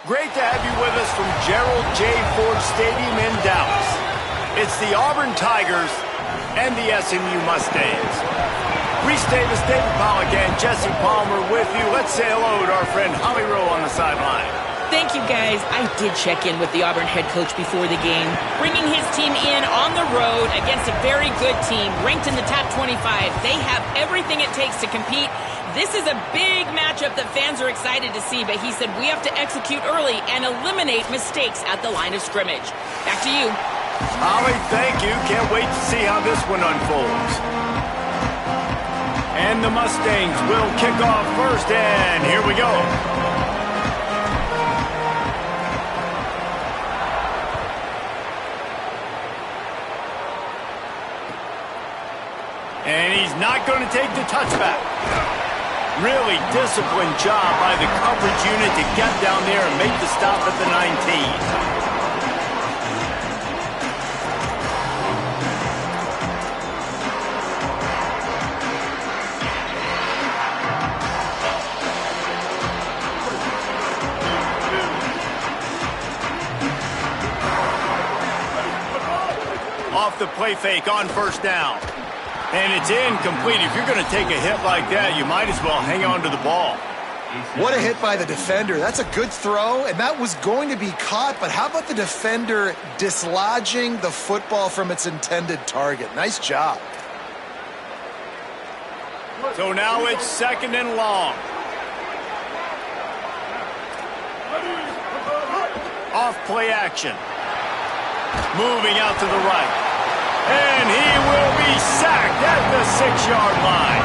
Great to have you with us from Gerald J. Ford Stadium in Dallas. It's the Auburn Tigers and the SMU Mustangs. Reese Davis, David Pollack, and Jesse Palmer with you. Let's say hello to our friend Holly Rowe on the sideline. Thank you, guys. I did check in with the Auburn head coach before the game, bringing his team in on the road against a very good team, ranked in the top 25. They have everything it takes to compete. This is a big matchup that fans are excited to see, but he said we have to execute early and eliminate mistakes at the line of scrimmage. Back to you. Holly, thank you. Can't wait to see how this one unfolds. And the Mustangs will kick off first, and here we go. And he's not going to take the touchback. Really disciplined job by the coverage unit to get down there and make the stop at the 19. Off the play fake on first down. And it's incomplete. If you're going to take a hit like that, you might as well hang on to the ball. What a hit by the defender. That's a good throw, and that was going to be caught, but how about the defender dislodging the football from its intended target? Nice job. So now it's second and long. Off play action. Moving out to the right. And he will be sacked at the 6-yard line.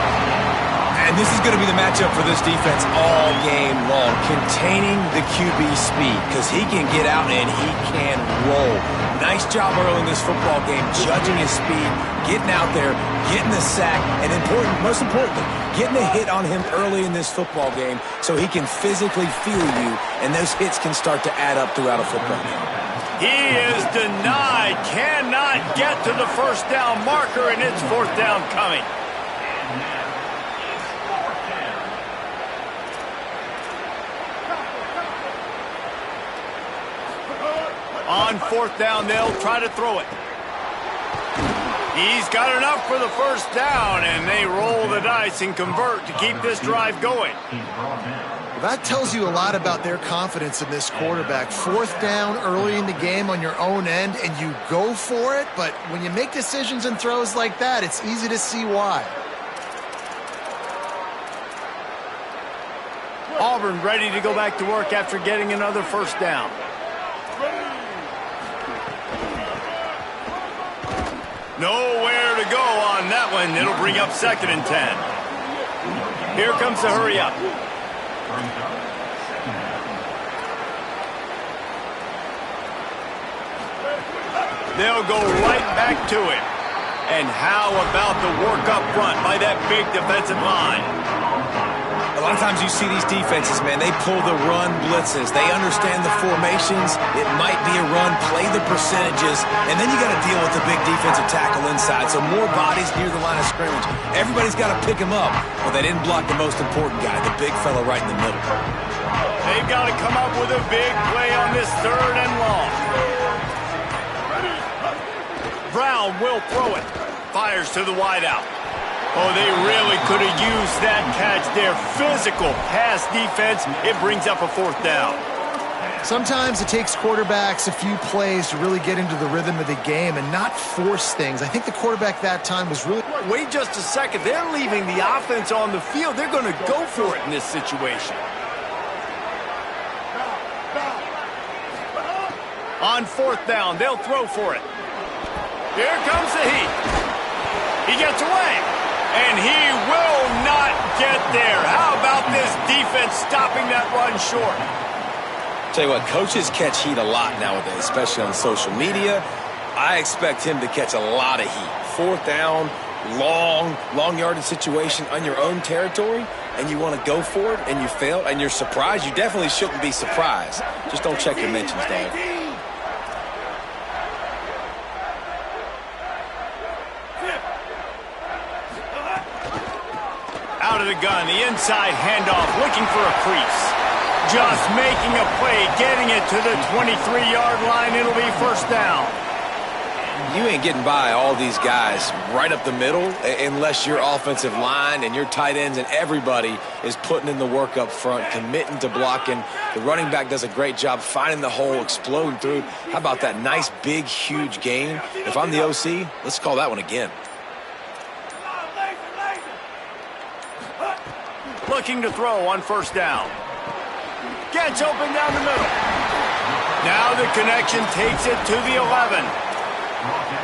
And this is going to be the matchup for this defense all game long, containing the QB speed, because he can get out and he can roll. Nice job early in this football game, judging his speed, getting out there, getting the sack, and most importantly, getting a hit on him early in this football game so he can physically feel you, and those hits can start to add up throughout a football game. He is denied, cannot get to the first down marker, and it's fourth down coming. On fourth down, they'll try to throw it. He's got enough for the first down, and they roll the dice and convert to keep this drive going. That tells you a lot about their confidence in this quarterback. Fourth down early in the game on your own end, and you go for it, but when you make decisions and throws like that, it's easy to see why. Auburn ready to go back to work after getting another first down. Nowhere to go on that one. It'll bring up second and 10. Here comes the hurry up. They'll go right back to it. And how about the work up front by that big defensive line? A lot of times you see these defenses, man, they pull the run blitzes. They understand the formations. It might be a run, play the percentages, and then you got to deal with the big defensive tackle inside. So more bodies near the line of scrimmage. Everybody's got to pick him up, but they didn't block the most important guy, the big fella right in the middle. They've got to come up with a big play on this third and long. Brown will throw it. Fires to the wideout. Oh, they really could have used that catch there. Physical pass defense. It brings up a fourth down. Sometimes it takes quarterbacks a few plays to really get into the rhythm of the game and not force things. I think the quarterback that time was really... Wait just a second. They're leaving the offense on the field. They're going to go for it in this situation. On fourth down, they'll throw for it. Here comes the heat. He gets away. And he will not get there. How about this defense stopping that run short? Tell you what, coaches catch heat a lot nowadays, especially on social media. I expect him to catch a lot of heat. Fourth down, long yardage situation on your own territory, and you want to go for it, and you fail, and you're surprised. You definitely shouldn't be surprised. Just don't check your mentions, dog. Out of the gun, the inside handoff, looking for a crease. Just making a play, getting it to the 23-yard line. It'll be first down. You ain't getting by all these guys right up the middle unless your offensive line and your tight ends and everybody is putting in the work up front, committing to blocking. The running back does a great job finding the hole, exploding through. How about that nice, big, huge gain? If I'm the OC, let's call that one again. Looking to throw on first down. Gets open down the middle. Now the connection takes it to the 11.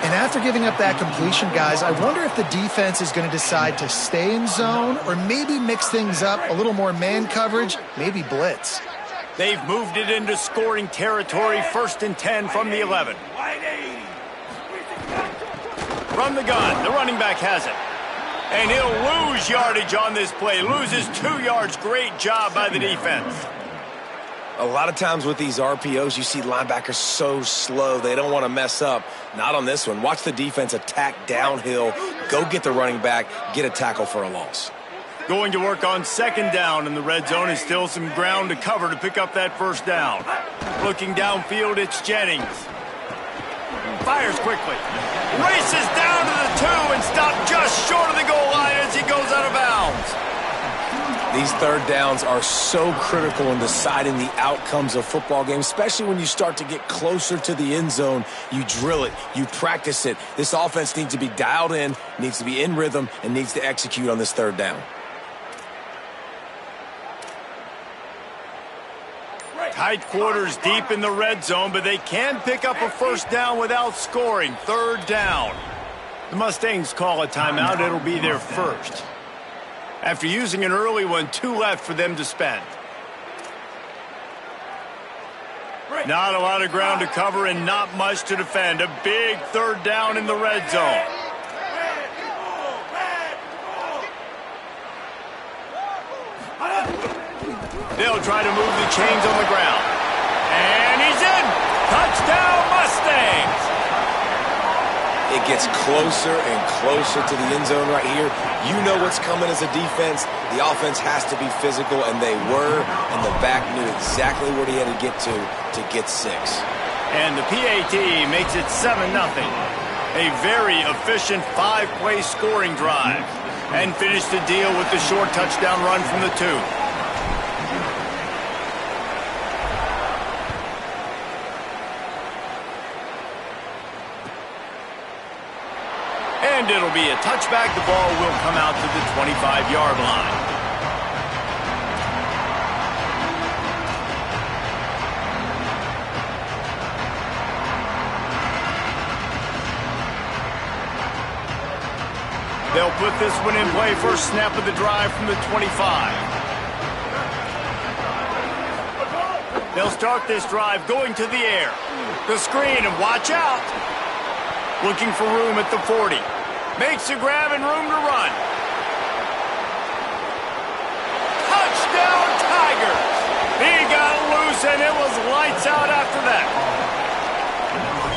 And after giving up that completion, guys, I wonder if the defense is going to decide to stay in zone or maybe mix things up, a little more man coverage, maybe blitz. They've moved it into scoring territory, 1st and 10 from the 11. From the gun, the running back has it. And he'll lose yardage on this play. Loses 2 yards. Great job by the defense. A lot of times with these RPOs, you see linebackers so slow, they don't want to mess up. Not on this one. Watch the defense attack downhill, go get the running back, get a tackle for a loss. Going to work on 2nd down in the red zone. Is still some ground to cover to pick up that first down. Looking downfield, it's Jennings. Fires quickly. Races down to the 2 and stopped just short of the goal line as he goes out of bounds. These 3rd downs are so critical in deciding the outcomes of football games, especially when you start to get closer to the end zone. You drill it, you practice it. This offense needs to be dialed in, needs to be in rhythm, and needs to execute on this 3rd down. Tight quarters deep in the red zone, but they can pick up a first down without scoring. 3rd down. The Mustangs call a timeout. It'll be their first. After using an early one, 2 left for them to spend. Not a lot of ground to cover and not much to defend. A big 3rd down in the red zone. They'll try to move the chains on the ground. And he's in! Touchdown, Mustangs! It gets closer and closer to the end zone right here. You know what's coming as a defense. The offense has to be physical, and they were, and the back knew exactly where he had to get 6. And the PAT makes it 7-0. A very efficient 5-play scoring drive. And finished the deal with the short touchdown run from the 2. And it'll be a touchback. The ball will come out to the 25-yard line. They'll put this one in play. First snap of the drive from the 25. They'll start this drive going to the air. The screen, and watch out. Looking for room at the 40. Makes a grab and room to run. Touchdown, Tigers! He got loose, and it was lights out after that.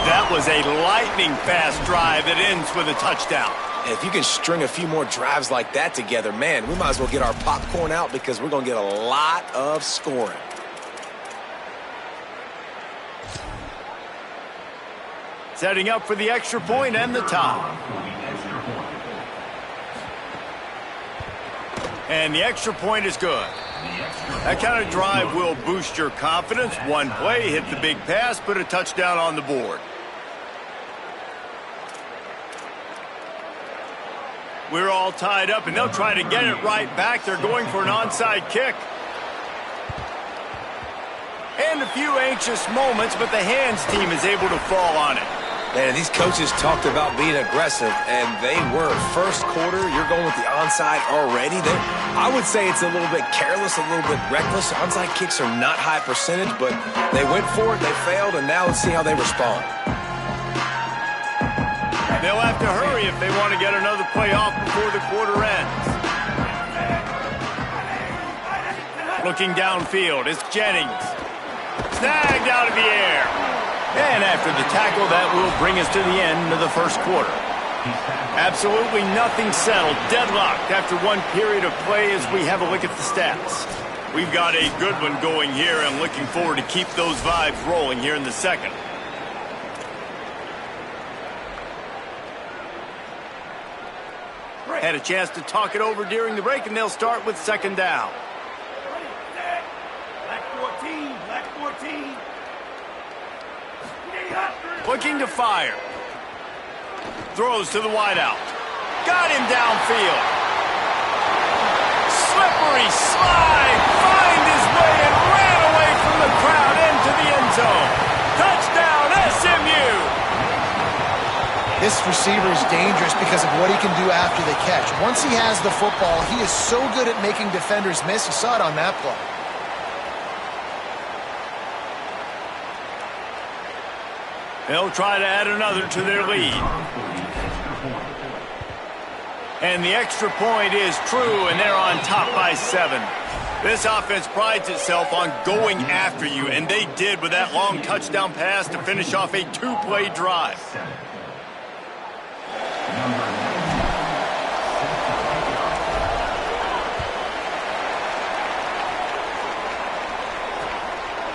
That was a lightning-fast drive that ends with a touchdown. And if you can string a few more drives like that together, man, we might as well get our popcorn out because we're going to get a lot of scoring. Setting up for the extra point and the tie. And the extra point is good. That kind of drive will boost your confidence. One play, hit the big pass, put a touchdown on the board. We're all tied up, and they'll try to get it right back. They're going for an onside kick. And a few anxious moments, but the hands team is able to fall on it. Man, these coaches talked about being aggressive, and they were. First quarter, you're going with the onside already. I would say it's a little bit careless, a little bit reckless. Onside kicks are not high percentage, but they went for it, they failed, and now let's see how they respond. They'll have to hurry if they want to get another play off before the quarter ends. Looking downfield, it's Jennings. Snagged out of the air. And after the tackle, that will bring us to the end of the first quarter. Absolutely nothing settled. Deadlocked after one period of play as we have a look at the stats. We've got a good one going here and looking forward to keep those vibes rolling here in the second. Had a chance to talk it over during the break, and they'll start with second down. Black 14, black 14. Looking to fire. Throws to the wideout. Got him downfield. Slippery slide. Find his way and ran away from the crowd into the end zone. Touchdown, SMU. This receiver is dangerous because of what he can do after the catch. Once he has the football, he is so good at making defenders miss. You saw it on that play. They'll try to add another to their lead. And the extra point is true, and they're on top by 7. This offense prides itself on going after you, and they did with that long touchdown pass to finish off a 2-play drive.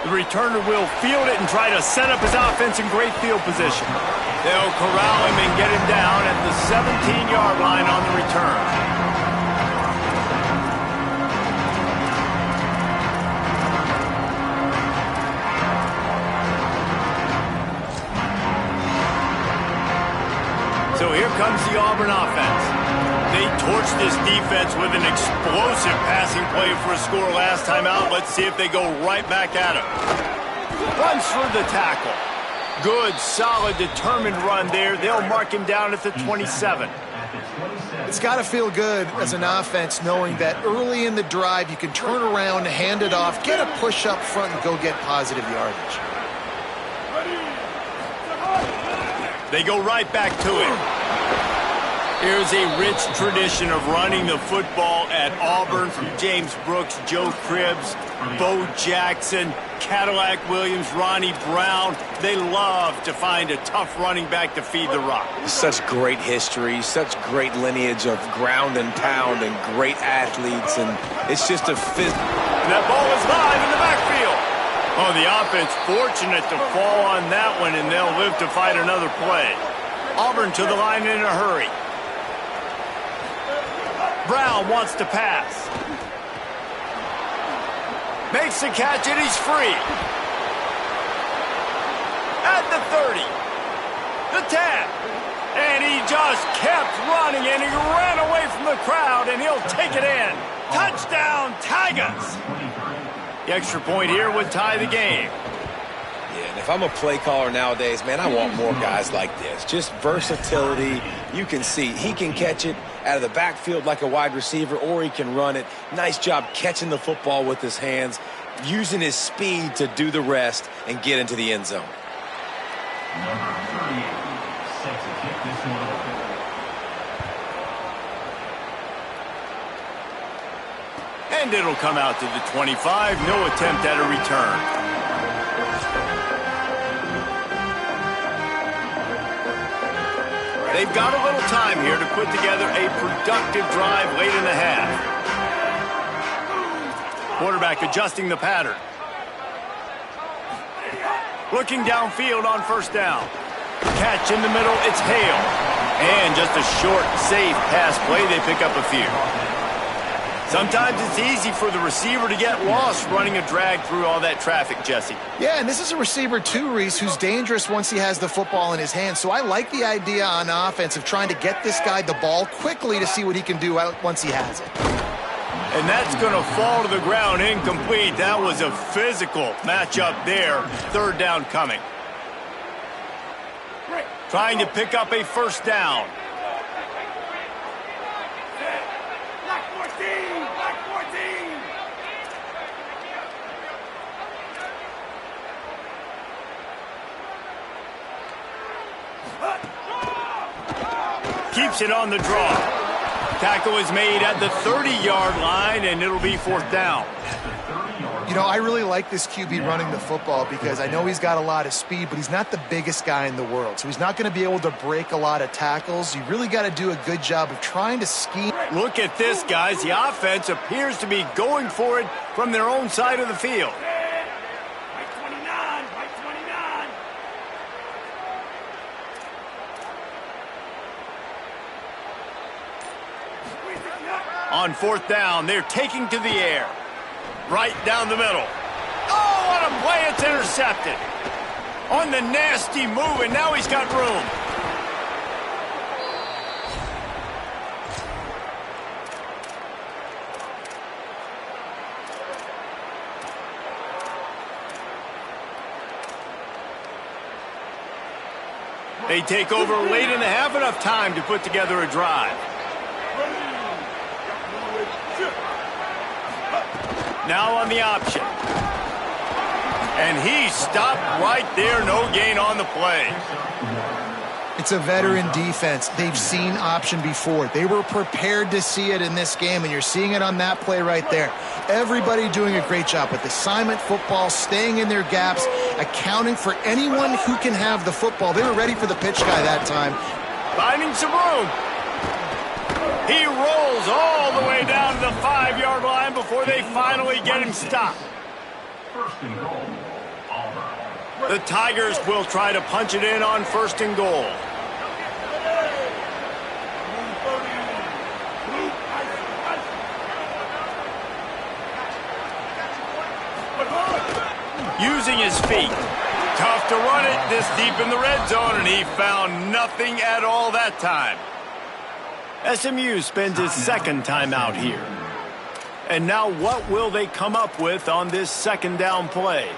The returner will field it and try to set up his offense in great field position. They'll corral him and get him down at the 17-yard line on the return. So here comes the Auburn offense. They torched this defense with an explosive passing play for a score last time out. Let's see if they go right back at him. Runs for the tackle. Good, solid, determined run there. They'll mark him down at the 27. It's got to feel good as an offense knowing that early in the drive you can turn around, hand it off, get a push up front, and go get positive yardage. They go right back to it. Here's a rich tradition of running the football at Auburn from James Brooks, Joe Cribbs, Bo Jackson, Cadillac Williams, Ronnie Brown. They love to find a tough running back to feed the rock. Such great history, such great lineage of ground and pound and great athletes, and it's just a And that ball is live in the backfield. Oh, the offense fortunate to fall on that one, and they'll live to fight another play. Auburn to the line in a hurry. Brown wants to pass. Makes the catch, and he's free. At the 30. The 10. And he just kept running, and he ran away from the crowd, and he'll take it in. Touchdown, Tigers. The extra point here would tie the game. Yeah, and if I'm a play caller nowadays, man, I want more guys like this. Just versatility. You can see he can catch it out of the backfield like a wide receiver, or he can run it. Nice job catching the football with his hands, using his speed to do the rest and get into the end zone. Number 38 set to kick this one off. And it'll come out to the 25. No attempt at a return. They've got a little time here to put together a productive drive late in the half. Quarterback adjusting the pattern. Looking downfield on first down. Catch in the middle, it's Hale. And just a short, safe pass play, they pick up a few. Sometimes it's easy for the receiver to get lost running a drag through all that traffic, Jesse. Yeah, and this is a receiver too, Reese, who's dangerous once he has the football in his hands. So I like the idea on offense of trying to get this guy the ball quickly to see what he can do once he has it. And that's going to fall to the ground incomplete. That was a physical matchup there. Third down coming. Trying to pick up a first down. Keeps it on the draw. Tackle is made at the 30-yard line, and it'll be fourth down. You know, I really like this QB running the football because I know he's got a lot of speed, but he's not the biggest guy in the world. So he's not going to be able to break a lot of tackles. You really got to do a good job of trying to scheme. Look at this, guys. The offense appears to be going for it from their own side of the field. On fourth down, they're taking to the air. Right down the middle. Oh, what a play. It's intercepted. On the nasty move, and now he's got room. They take over late in the half, enough time to put together a drive. Now on the option. And he stopped right there. No gain on the play. It's a veteran defense. They've seen option before. They were prepared to see it in this game, and you're seeing it on that play right there. Everybody doing a great job with assignment football, staying in their gaps, accounting for anyone who can have the football. They were ready for the pitch guy that time. Finding some room. He rolls all the way down to the 5-yard line before they finally get him stopped. First and goal, Auburn. The Tigers will try to punch it in on first and goal. Using his feet. Tough to run it this deep in the red zone, and he found nothing at all that time. SMU spends his second time out here. And now what will they come up with on this second down play?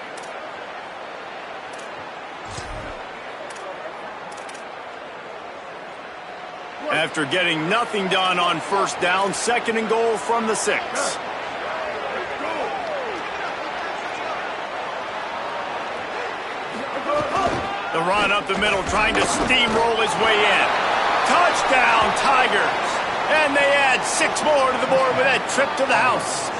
After getting nothing done on first down, second and goal from the 6. The run up the middle, trying to steamroll his way in. Touchdown, Tigers. And they add 6 more to the board with that trip to the house.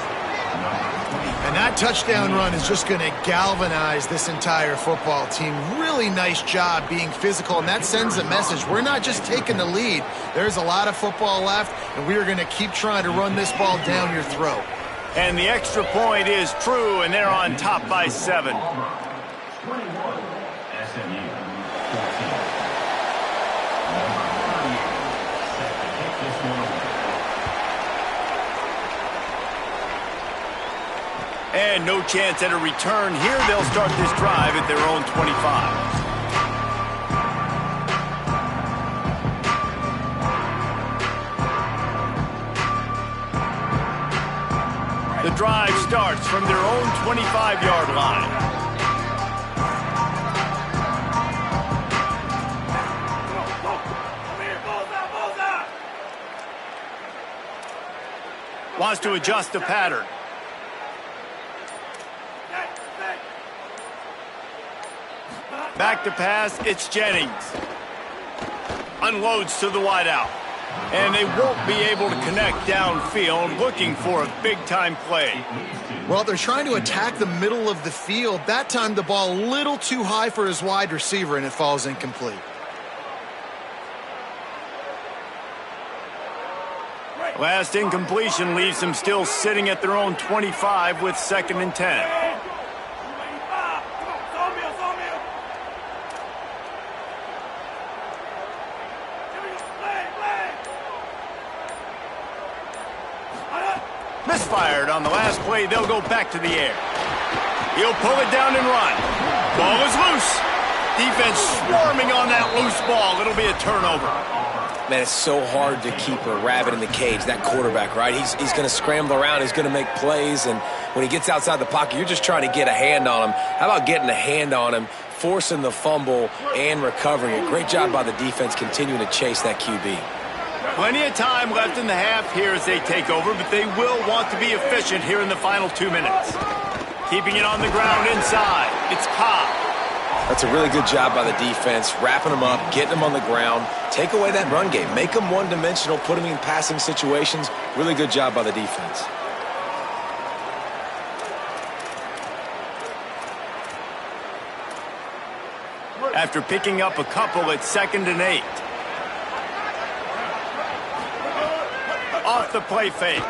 And that touchdown run is just going to galvanize this entire football team. Really nice job being physical, and that sends a message. We're not just taking the lead. There's a lot of football left, and we are going to keep trying to run this ball down your throat. And the extra point is true, and they're on top by 7. 21, SMU, 14. And no chance at a return here. They'll start this drive at their own 25. The drive starts from their own 25-yard line. Wants to adjust the pattern. Back to pass, it's Jennings. Unloads to the wideout. And they won't be able to connect downfield, looking for a big-time play. Well, they're trying to attack the middle of the field. That time the ball a little too high for his wide receiver, and it falls incomplete. Last incompletion leaves them still sitting at their own 25 with 2nd and 10. Misfired on the last play. They'll go back to the air. He'll pull it down and run. Ball is loose. Defense swarming on that loose ball. It'll be a turnover. Man, it's so hard to keep a rabbit in the cage, that quarterback, right? He's going to scramble around. He's going to make plays, and when he gets outside the pocket, you're just trying to get a hand on him. How about getting a hand on him, forcing the fumble, and recovering it? Great job by the defense continuing to chase that QB. Plenty of time left in the half here as they take over, but they will want to be efficient here in the final 2 minutes. Keeping it on the ground inside. It's Cobb. That's a really good job by the defense, wrapping them up, getting them on the ground. Take away that run game. Make them one-dimensional, put them in passing situations. Really good job by the defense. After picking up a couple, it's 2nd and 8. off the play fake.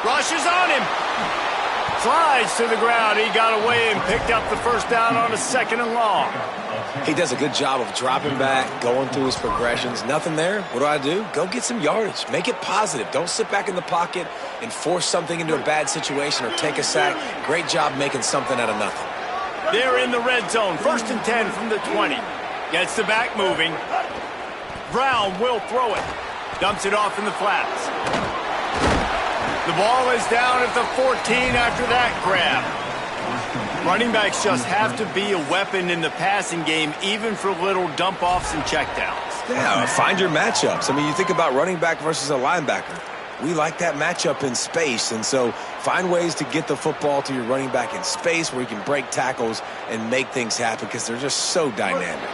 Rushes on him. Slides to the ground. He got away and picked up the first down on a 2nd and long. He does a good job of dropping back, going through his progressions. Nothing there. What do? Go get some yardage. Make it positive. Don't sit back in the pocket and force something into a bad situation or take a sack. Great job making something out of nothing. They're in the red zone. 1st and 10 from the 20. Gets the back moving. Brown will throw it. Dumps it off in the flats. The ball is down at the 14 after that grab. Running backs just have to be a weapon in the passing game, even for little dump-offs and checkdowns. Yeah, find your matchups. I mean, you think about running back versus a linebacker. We like that matchup in space, and so find ways to get the football to your running back in space where you can break tackles and make things happen because they're just so dynamic.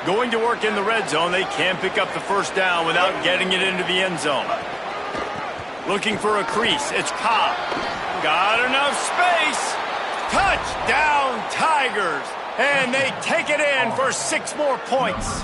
Going to work in the red zone, they can pick up the first down without getting it into the end zone. Looking for a crease. It's Cobb. Got enough space. Touchdown, Tigers. And they take it in for 6 more points.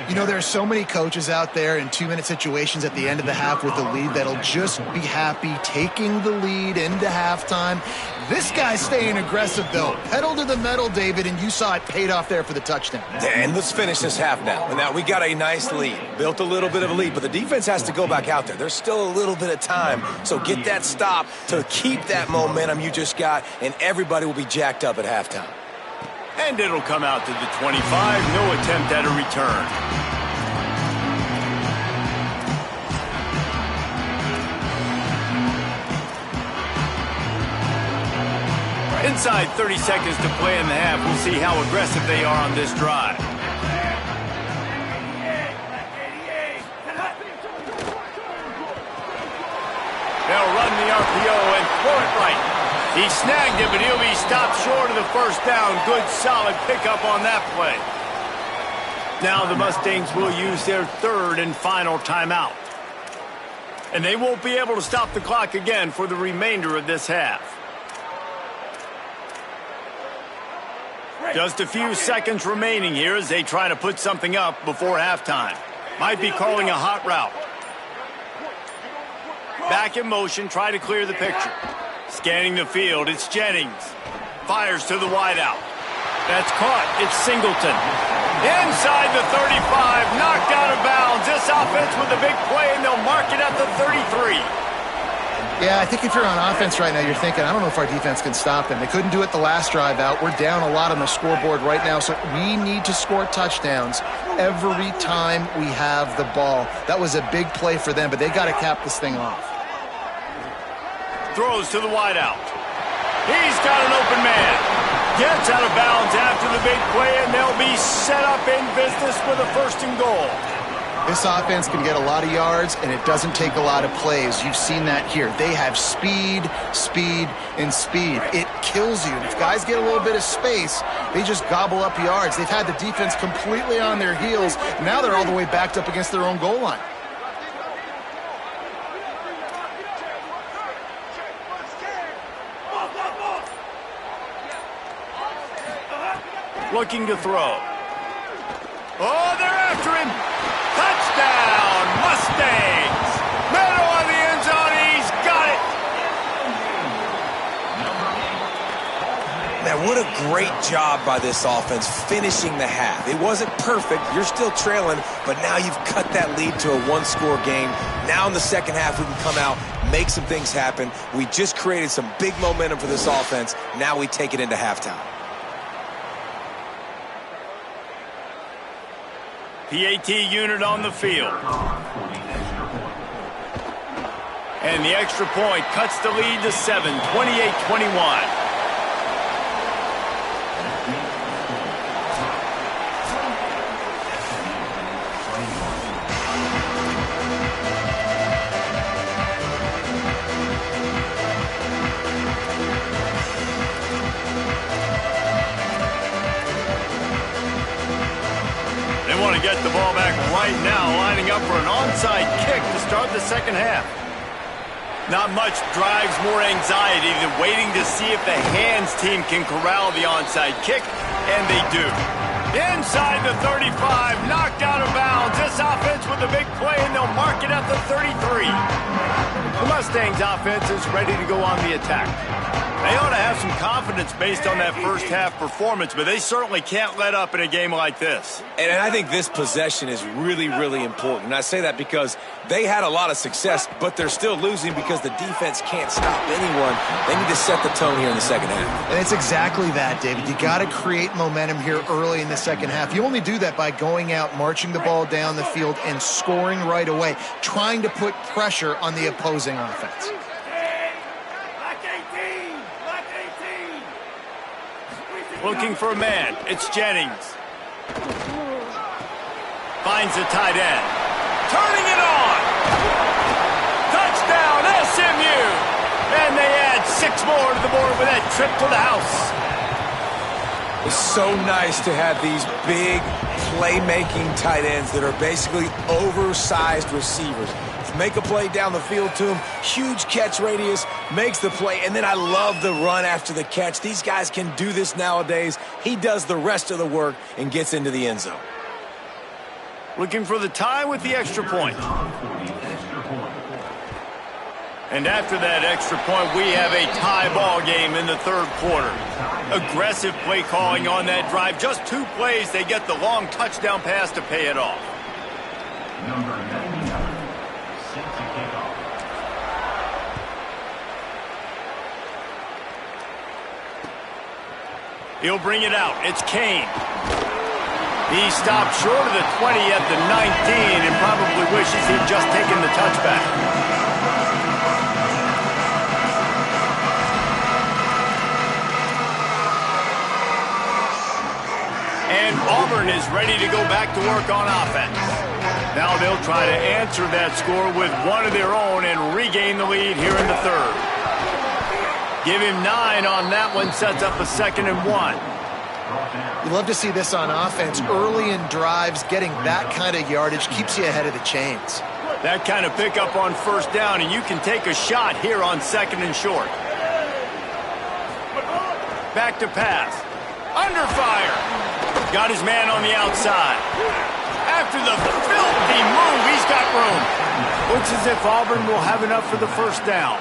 You know, there are so many coaches out there in 2-minute situations at the end of the half with the lead that'll just be happy taking the lead into halftime. This guy's staying aggressive, though. Pedal to the metal, David, and you saw it paid off there for the touchdown. And let's finish this half now. And now we got a nice lead. Built a little bit of a lead, but the defense has to go back out there. There's still a little bit of time. So get that stop to keep that momentum you just got, and everybody will be jacked up at halftime. And it'll come out to the 25. No attempt at a return. Inside 30 seconds to play in the half. We'll see how aggressive they are on this drive. They'll run the RPO and throw it right. He snagged it, but he'll be stopped short of the first down. Good, solid pickup on that play. Now the Mustangs will use their 3rd and final timeout. And they won't be able to stop the clock again for the remainder of this half. Just a few seconds remaining here as they try to put something up before halftime. Might be calling a hot route. Back in motion, try to clear the picture. Scanning the field, it's Jennings. Fires to the wideout. That's caught. It's Singleton. Inside the 35, knocked out of bounds. This offense with a big play, and they'll mark it at the 33. Yeah, I think if you're on offense right now, you're thinking, I don't know if our defense can stop them. They couldn't do it the last drive out. We're down a lot on the scoreboard right now, so we need to score touchdowns every time we have the ball. That was a big play for them, but they got to cap this thing off. Throws to the wideout. He's got an open man. Gets out of bounds after the big play, and they'll be set up in business with a 1st and goal. This offense can get a lot of yards, and it doesn't take a lot of plays. You've seen that here. They have speed, speed, and speed. It kills you. And if guys get a little bit of space, they just gobble up yards. They've had the defense completely on their heels. Now they're all the way backed up against their own goal line. Looking to throw. Oh, they're after him. Touchdown, Mustangs. Middle of the end zone. He's got it. Man, what a great job by this offense finishing the half. It wasn't perfect. You're still trailing, but now you've cut that lead to a 1-score game. Now in the second half, we can come out, make some things happen. We just created some big momentum for this offense. Now we take it into halftime. PAT unit on the field. And the extra point cuts the lead to 7, 28-21. Want to get the ball back right now, lining up for an onside kick to start the second half. Not much drives more anxiety than waiting to see if the hands team can corral the onside kick, and they do. Inside the 35, knocked out of bounds. This offense with the big play, and they'll mark it at the 33. The Mustangs offense is ready to go on the attack. They ought to have some confidence based on that first half performance, but they certainly can't let up in a game like this. And I think this possession is really, really important. And I say that because they had a lot of success, but they're still losing because the defense can't stop anyone. They need to set the tone here in the second half. And it's exactly that, David. You got to create momentum here early in the second half. You only do that by going out, marching the ball down the field, and scoring right away, trying to put pressure on the opposing offense. Looking for a man. It's Jennings. Finds the tight end. Turning it on. Touchdown, SMU. And they add 6 more to the board with that trip to the house. It's so nice to have these big playmaking tight ends that are basically oversized receivers. Make a play down the field to him, huge catch radius, makes the play, and then I love the run after the catch. These guys can do this nowadays. He does the rest of the work and gets into the end zone. Looking for the tie with the extra point. And after that extra point, we have a tie ball game in the third quarter. Aggressive play calling on that drive. Just 2 plays, they get the long touchdown pass to pay it off. Number 99, set to kick off. He'll bring it out. It's Kane. He stopped short of the 20 at the 19 and probably wishes he'd just taken the touchback. And Auburn is ready to go back to work on offense. Now they'll try to answer that score with one of their own and regain the lead here in the third. Give him 9 on that one, sets up a 2nd and 1. You love to see this on offense. Early in drives, getting that kind of yardage keeps you ahead of the chains. That kind of pickup on first down, and you can take a shot here on 2nd and short. Back to pass. Under fire. Got his man on the outside. After the filthy move, he's got room. Looks as if Auburn will have enough for the first down.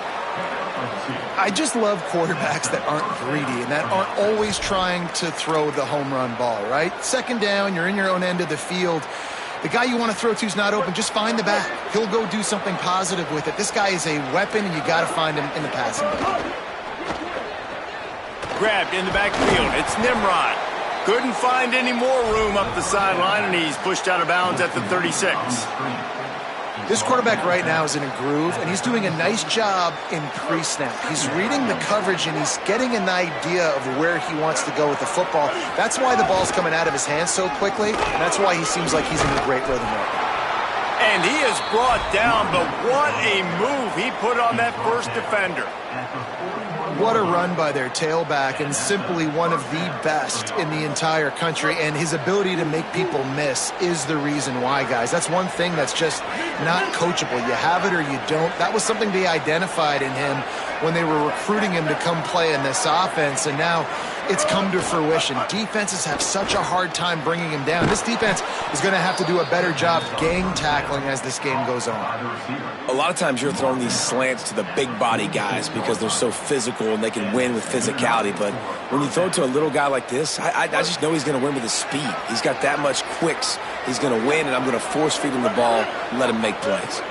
I just love quarterbacks that aren't greedy and that aren't always trying to throw the home run ball, right? 2nd down, you're in your own end of the field. The guy you want to throw to is not open. Just find the back. He'll go do something positive with it. This guy is a weapon, and you got to find him in the passing game. Grabbed in the backfield. It's Nimrod. Couldn't find any more room up the sideline, and he's pushed out of bounds at the 36. This quarterback right now is in a groove, and he's doing a nice job in pre-snap. He's reading the coverage, and he's getting an idea of where he wants to go with the football. That's why the ball's coming out of his hands so quickly, and that's why he seems like he's in a great rhythm right now. And he is brought down, but what a move he put on that first defender. What a run by their tailback, and simply one of the best in the entire country. And his ability to make people miss is the reason why, guys. That's one thing that's just not coachable. You have it or you don't. That was something they identified in him when they were recruiting him to come play in this offense, and now it's come to fruition. Defenses have such a hard time bringing him down. This defense is going to have to do a better job gang tackling as this game goes on. A lot of times you're throwing these slants to the big body guys because they're so physical and they can win with physicality. But when you throw it to a little guy like this, I just know he's going to win with his speed. He's got that much quicks. He's going to win, and I'm going to force feed him the ball and let him make plays.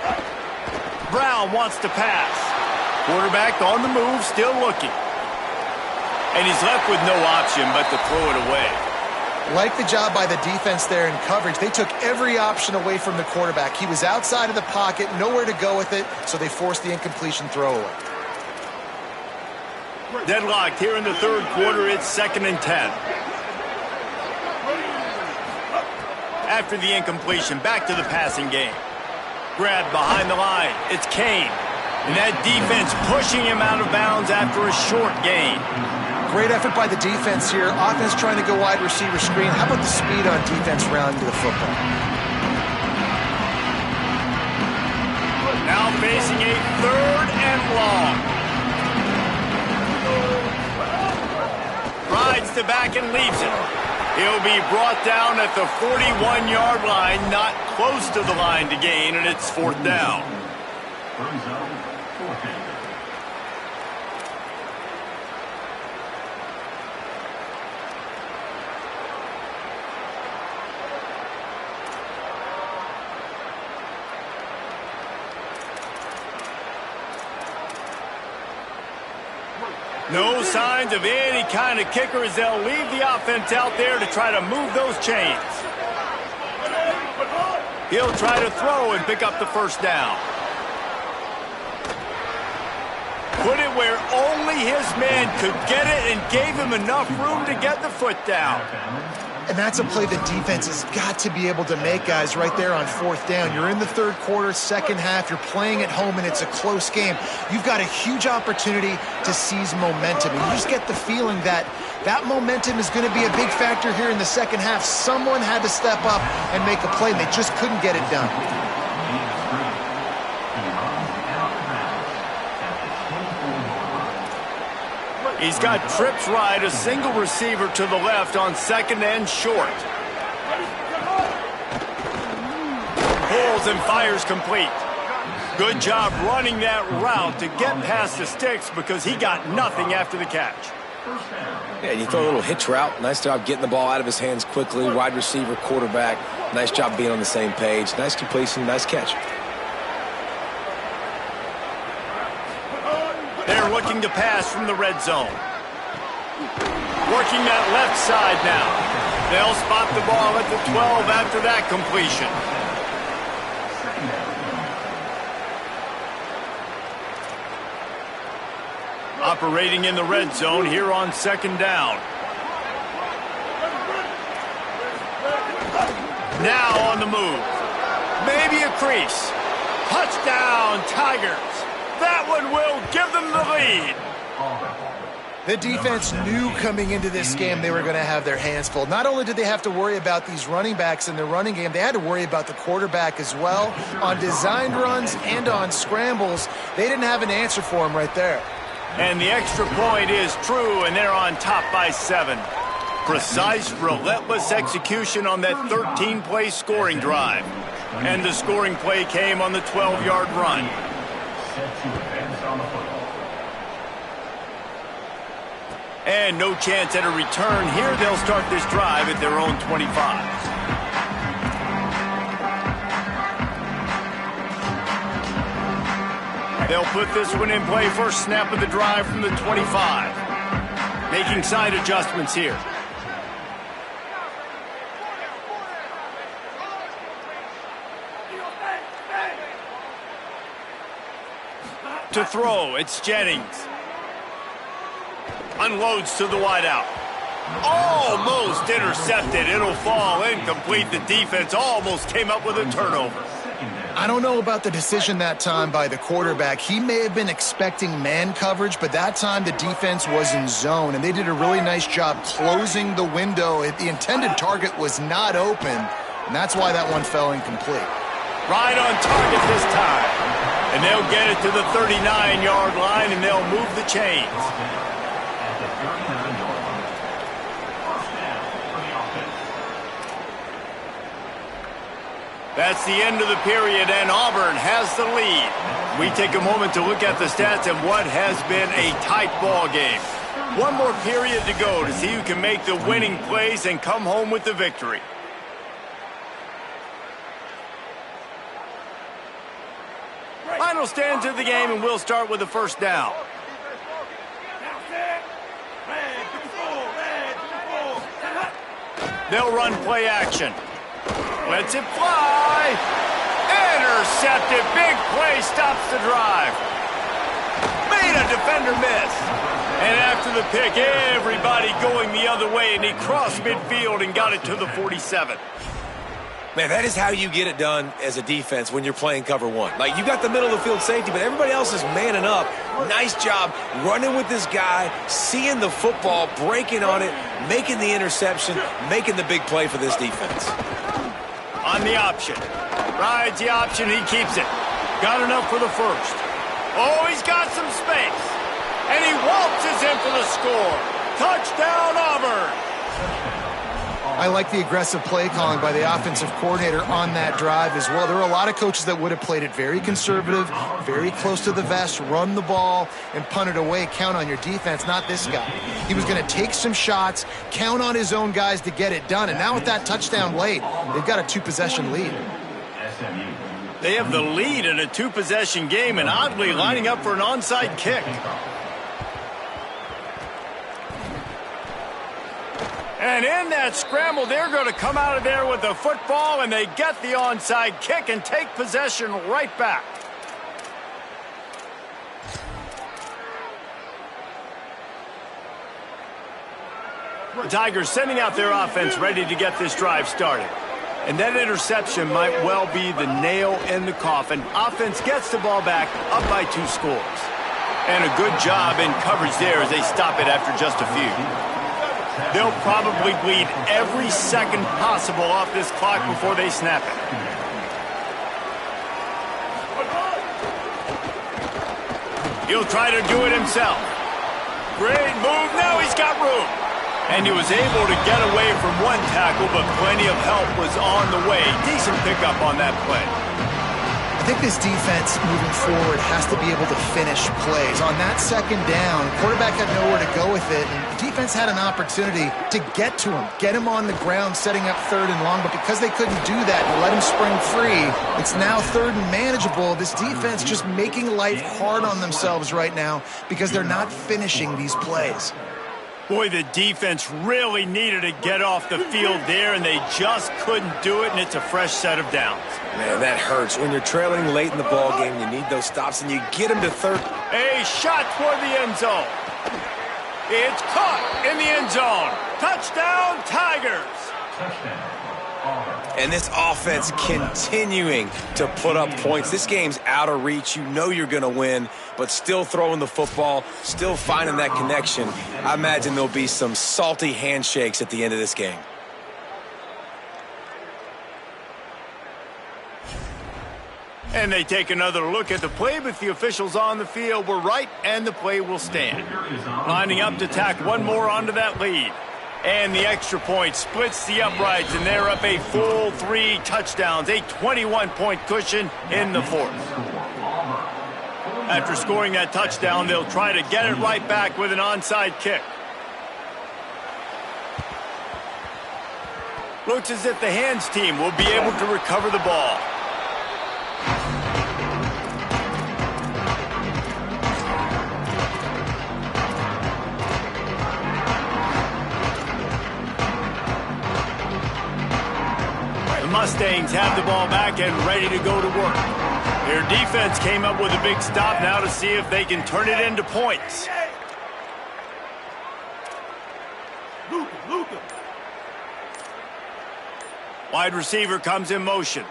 Brown wants to pass. Quarterback on the move, still looking. And he's left with no option but to throw it away. Like the job by the defense there in coverage. They took every option away from the quarterback. He was outside of the pocket, nowhere to go with it, so they forced the incompletion throwaway. Deadlocked here in the third quarter. It's 2nd and 10. After the incompletion, back to the passing game. Grabbed behind the line. It's Kane. And that defense pushing him out of bounds after a short gain. Great effort by the defense here. Offense trying to go wide receiver screen. How about the speed on defense rounding to the football? Now facing a 3rd and long. Rides to back and leaves it. He'll be brought down at the 41-yard line, not close to the line to gain, and it's 4th down. Brings up 4th down. No signs of any kind of kicker as they'll leave the offense out there to try to move those chains. He'll try to throw and pick up the 1st down. Put it where only his man could get it and gave him enough room to get the foot down. And that's a play the defense has got to be able to make, guys, right there on 4th down. You're in the 3rd quarter, 2nd half. You're playing at home, and it's a close game. You've got a huge opportunity to seize momentum. And you just get the feeling that that momentum is going to be a big factor here in the 2nd half. Someone had to step up and make a play, and they just couldn't get it done. He's got trips right, a single receiver to the left on 2nd and short. Pulls and fires complete. Good job running that route to get past the sticks because he got nothing after the catch. Yeah, you throw a little hitch route. Nice job getting the ball out of his hands quickly. Wide receiver, quarterback. Nice job being on the same page. Nice completion, nice catch. They're looking to pass from the red zone. Working that left side now. They'll spot the ball at the 12 after that completion. Operating in the red zone here on 2nd down. Now on the move. Maybe a crease. Touchdown, Tigers. That one will give them the lead. The defense knew coming into this game they were going to have their hands full. Not only did they have to worry about these running backs in the running game, they had to worry about the quarterback as well. On designed runs and on scrambles, they didn't have an answer for him right there. And the extra point is true, and they're on top by 7. Precise, relentless execution on that 13-play scoring drive. And the scoring play came on the 12-yard run. And no chance at a return here. They'll start this drive at their own 25. They'll put this one in play first snap of the drive from the 25. Making side adjustments here. To throw, it's Jennings. Unloads to the wideout. Almost intercepted. It'll fall incomplete. The defense almost came up with a turnover. I don't know about the decision that time by the quarterback. He may have been expecting man coverage, but that time the defense was in zone, and they did a really nice job closing the window. The intended target was not open, and that's why that one fell incomplete. Right on target this time. And they'll get it to the 39-yard line, and they'll move the chains. That's the end of the period, and Auburn has the lead. We take a moment to look at the stats of what has been a tight ball game. One more period to go to see who can make the winning plays and come home with the victory. Final stands of the game, and we'll start with the 1st down. They'll run play action. Lets it fly. Intercepted. Big play stops the drive. Made a defender miss. And after the pick, everybody going the other way, and he crossed midfield and got it to the 47. Man, that is how you get it done as a defense when you're playing cover one. Like, you got the middle of the field safety, but everybody else is manning up. Nice job running with this guy, seeing the football, breaking on it, making the interception, making the big play for this defense. On the option. Rides the option, he keeps it. Got enough for the 1st. Oh, he's got some space. And he waltzes in for the score. Touchdown, Auburn. I like the aggressive play calling by the offensive coordinator on that drive as well. There were a lot of coaches that would have played it very conservative, very close to the vest, run the ball, and punt it away. Count on your defense, not this guy. He was going to take some shots, count on his own guys to get it done. And now with that touchdown late, they've got a 2-possession lead. They have the lead in a 2-possession game and oddly lining up for an onside kick. And in that scramble, they're going to come out of there with the football, and they get the onside kick and take possession right back. The Tigers sending out their offense ready to get this drive started. And that interception might well be the nail in the coffin. Offense gets the ball back, up by 2 scores. And a good job in coverage there as they stop it after just a few. They'll probably bleed every second possible off this clock before they snap it. He'll try to do it himself. Great move. Now he's got room. And he was able to get away from one tackle, but plenty of help was on the way. Decent pickup on that play. I think this defense moving forward has to be able to finish plays. On that second down, quarterback had nowhere to go with it, and the defense had an opportunity to get to him, get him on the ground, setting up 3rd and long, but because they couldn't do that and let him spring free, it's now 3rd and manageable. This defense just making life hard on themselves right now because they're not finishing these plays. Boy, the defense really needed to get off the field there, and they just couldn't do it, and it's a fresh set of downs. Man, that hurts. When you're trailing late in the ball game, you need those stops, and you get them to 3rd. A shot toward the end zone. It's caught in the end zone. Touchdown, Tigers. Touchdown. And this offense continuing to put up points. This game's out of reach. You know you're going to win, but still throwing the football, still finding that connection. I imagine there'll be some salty handshakes at the end of this game. And they take another look at the play, but the officials on the field were right, and the play will stand. Lining up to tack one more onto that lead. And the extra point splits the uprights, and they're up a full 3 touchdowns, a 21-point cushion in the 4th. After scoring that touchdown, they'll try to get it right back with an onside kick. Looks as if the hands team will be able to recover the ball. Mustangs have the ball back and ready to go to work. Their defense came up with a big stop now to see if they can turn it into points. Wide receiver comes in motion.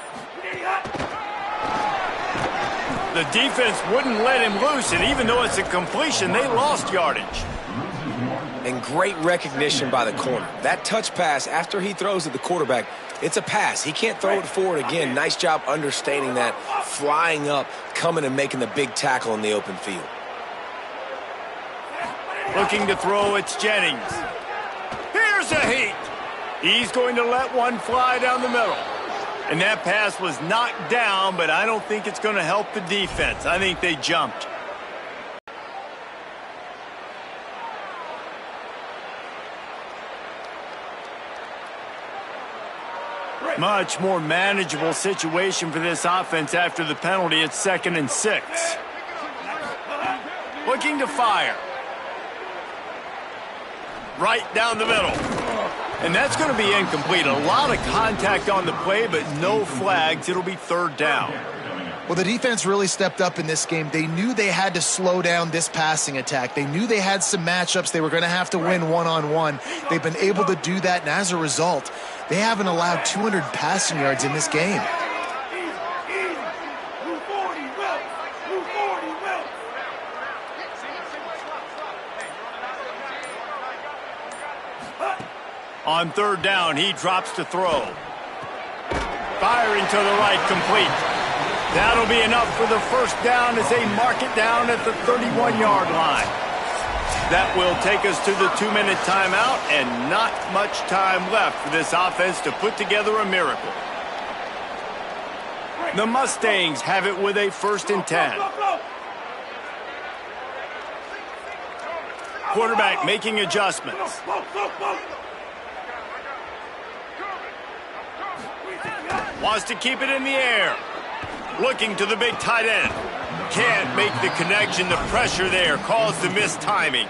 The defense wouldn't let him loose, and even though it's a completion, they lost yardage. And great recognition by the corner. That touch pass after he throws at the quarterback, it's a pass. He can't throw it forward again. Nice job understanding that, flying up, coming and making the big tackle in the open field. Looking to throw, it's Jennings. Here's a heat. He's going to let one fly down the middle. And that pass was knocked down, but I don't think it's going to help the defense. I think they jumped. Much more manageable situation for this offense after the penalty. It's 2nd and 6. Looking to fire. Right down the middle. And that's going to be incomplete. A lot of contact on the play, but no flags. It'll be 3rd down. Well, the defense really stepped up in this game. They knew they had to slow down this passing attack. They knew they had some matchups they were going to have to win one-on-one. They've been able to do that, and as a result, they haven't allowed 200 passing yards in this game. On 3rd down, he drops to throw. Firing to the right, complete. That'll be enough for the 1st down as they mark it down at the 31-yard line. That will take us to the 2-minute timeout, and not much time left for this offense to put together a miracle. The Mustangs have it with a 1st and 10. Quarterback making adjustments. Wants to keep it in the air. Looking to the big tight end. Can't make the connection. The pressure there caused the missed timing.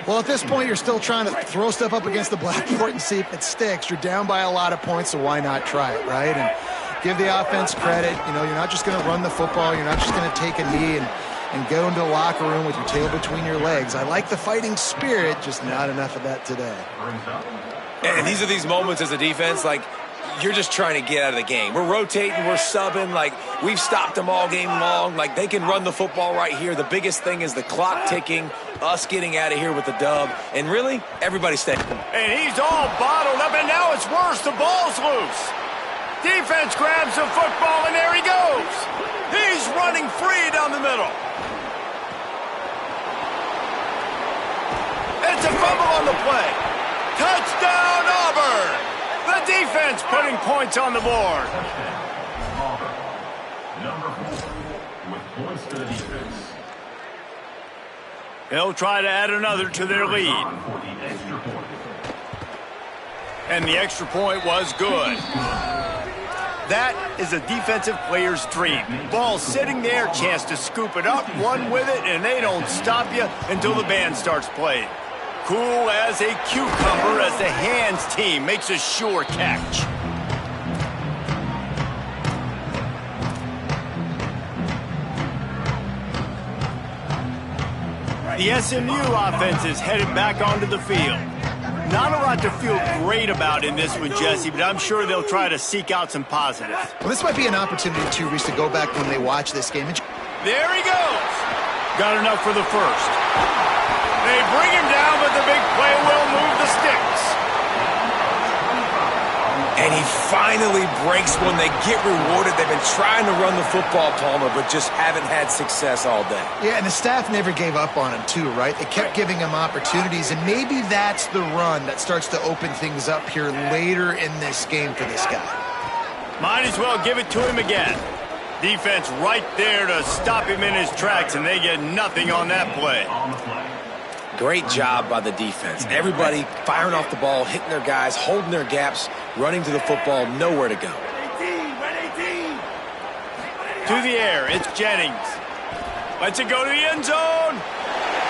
Well, at this point, you're still trying to throw stuff up against the blackboard and see if it sticks. You're down by a lot of points, so why not try it, right? And give the offense credit. You know, you're not just going to run the football. You're not just going to take a knee and go into the locker room with your tail between your legs. I like the fighting spirit, just not enough of that today. And these are these moments as a defense, like, you're just trying to get out of the game. We're rotating, we're subbing, like, we've stopped them all game long. Like, they can run the football right here. The biggest thing is the clock ticking, us getting out of here with the dub, and really, everybody staying. And he's all bottled up, and now it's worse. The ball's loose. Defense grabs the football, and there he goes. He's running free down the middle. It's a fumble on the play. Touchdown, Auburn. The defense putting points on the board. Number 4 with points to the defense. They'll try to add another to their lead. For the extra point. And the extra point was good. That is a defensive player's dream. Ball sitting there, chance to scoop it up, run with it, and they don't stop you until the band starts playing. Cool as a cucumber as the hands team makes a sure catch. The SMU offense is headed back onto the field. Not a lot to feel great about in this one, Jesse, but I'm sure they'll try to seek out some positives. Well, this might be an opportunity, too, Reese, to go back when they watch this game. There he goes. Got enough for the first. They bring him down, but the big play will move the sticks. And he finally breaks one. They get rewarded. They've been trying to run the football, Palmer, but just haven't had success all day. Yeah, and the staff never gave up on him, too, right? They kept giving him opportunities, and maybe that's the run that starts to open things up here later in this game for this guy. Might as well give it to him again. Defense right there to stop him in his tracks, and they get nothing on that play. Great job by the defense. Everybody firing off the ball, hitting their guys, holding their gaps, running to the football, nowhere to go. To the air, it's Jennings. Lets it go to the end zone.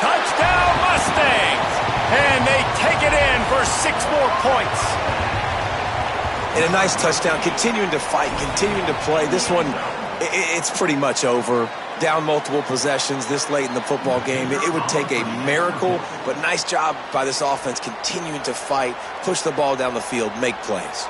Touchdown, Mustangs! And they take it in for 6 more points. And a nice touchdown, continuing to fight, continuing to play. This one, it's pretty much over. Down multiple possessions this late in the football game. It would take a miracle, but nice job by this offense continuing to fight, push the ball down the field, make plays.